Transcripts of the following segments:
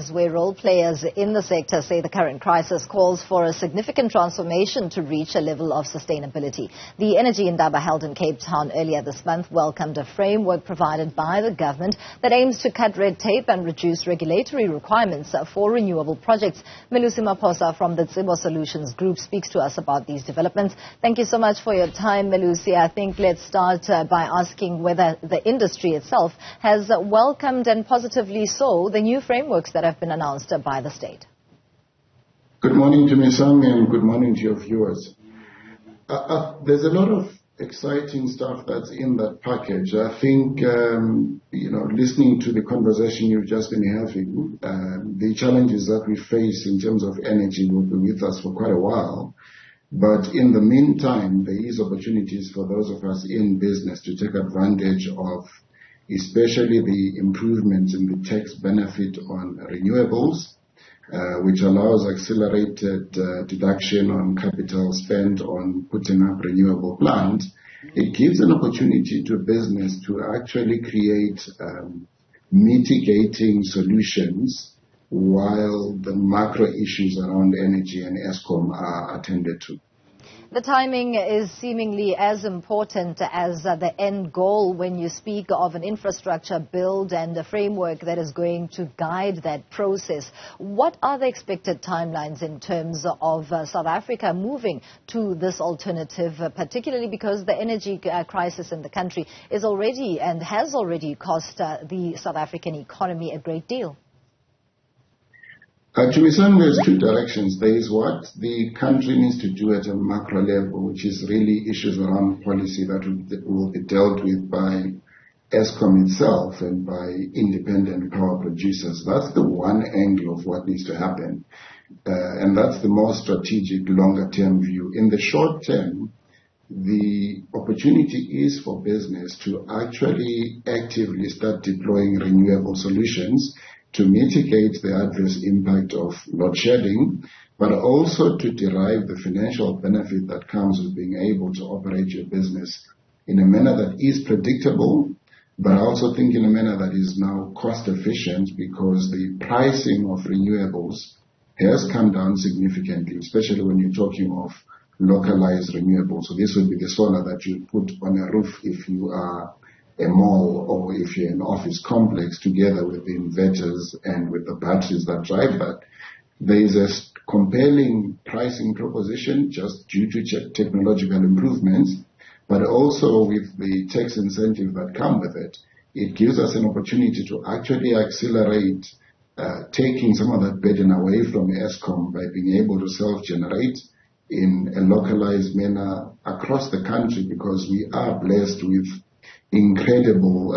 Roleplayers, where role players in the sector say the current crisis calls for a significant transformation to reach a level of sustainability. The Energy Indaba held in Cape Town earlier this month welcomed a framework provided by the government that aims to cut red tape and reduce regulatory requirements for renewable projects. Melusi Maposa from the Tsebo Solutions Group speaks to us about these developments. Thank you so much for your time, Melusi. I think let's start by asking whether the industry itself has welcomed and positively so the new frameworks that have been announced by the state. Good morning, Tumisang, and good morning to your viewers. There's a lot of exciting stuff that's in that package. I think, listening to the conversation you've just been having, the challenges that we face in terms of energy will be with us for quite a while. But in the meantime, there is opportunities for those of us in business to take advantage of especially the improvements in the tax benefit on renewables, which allows accelerated deduction on capital spent on putting up renewable plants. It gives an opportunity to business to actually create mitigating solutions while the macro issues around energy and ESCOM are attended to. The timing is seemingly as important as the end goal when you speak of an infrastructure build and a framework that is going to guide that process. What are the expected timelines in terms of South Africa moving to this alternative, particularly because the energy crisis in the country is already and has already cost the South African economy a great deal? Tumisang, there's two directions. There is what the country needs to do at a macro level, which is really issues around policy that will be dealt with by ESCOM itself and by independent power producers. That's the one angle of what needs to happen. And that's the more strategic, longer-term view. In the short term, the opportunity is for business to actually actively start deploying renewable solutions to mitigate the adverse impact of load shedding, but also to derive the financial benefit that comes with being able to operate your business in a manner that is predictable, but I also think in a manner that is now cost efficient, because the pricing of renewables has come down significantly, especially when you're talking of localized renewables. So this would be the solar that you put on a roof if you are a mall or if you're an office complex, together with the inverters and with the batteries that drive that. There is a compelling pricing proposition just due to technological improvements, but also with the tax incentive that come with it. It gives us an opportunity to actually accelerate taking some of that burden away from ESCOM by being able to self-generate in a localized manner across the country, because we are blessed with incredible,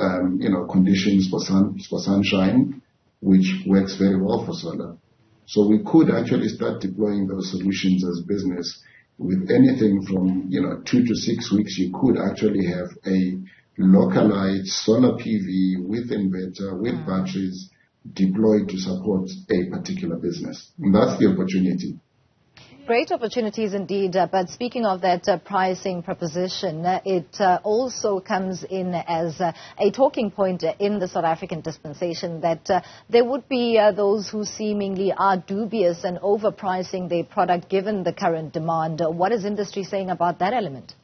conditions for sunshine, which works very well for solar. So we could actually start deploying those solutions as business with anything from, 2 to 6 weeks. You could actually have a localized solar PV with inverter, with batteries deployed to support a particular business. And that's the opportunity. Great opportunities indeed, but speaking of that pricing proposition, it also comes in as a talking point in the South African dispensation that there would be those who seemingly are dubious and overpricing their product given the current demand. What is industry saying about that element?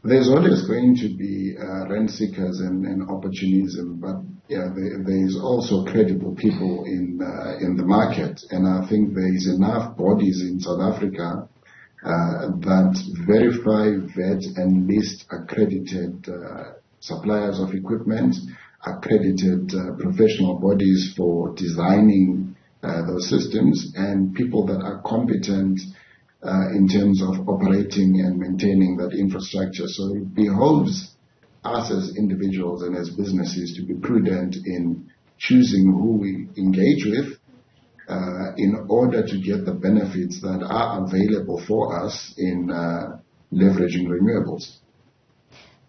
There's always going to be rent seekers and opportunism, but there is also credible people in the market, and I think there is enough bodies in South Africa that verify, vet, and list accredited suppliers of equipment, accredited professional bodies for designing those systems, and people that are competent in terms of operating and maintaining that infrastructure. So it behoves us as individuals and as businesses to be prudent in choosing who we engage with in order to get the benefits that are available for us in leveraging renewables.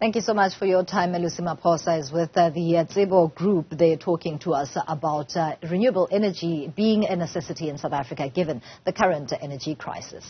Thank you so much for your time. Melusi Maposa is with the Tsebo group. They're talking to us about renewable energy being a necessity in South Africa given the current energy crisis.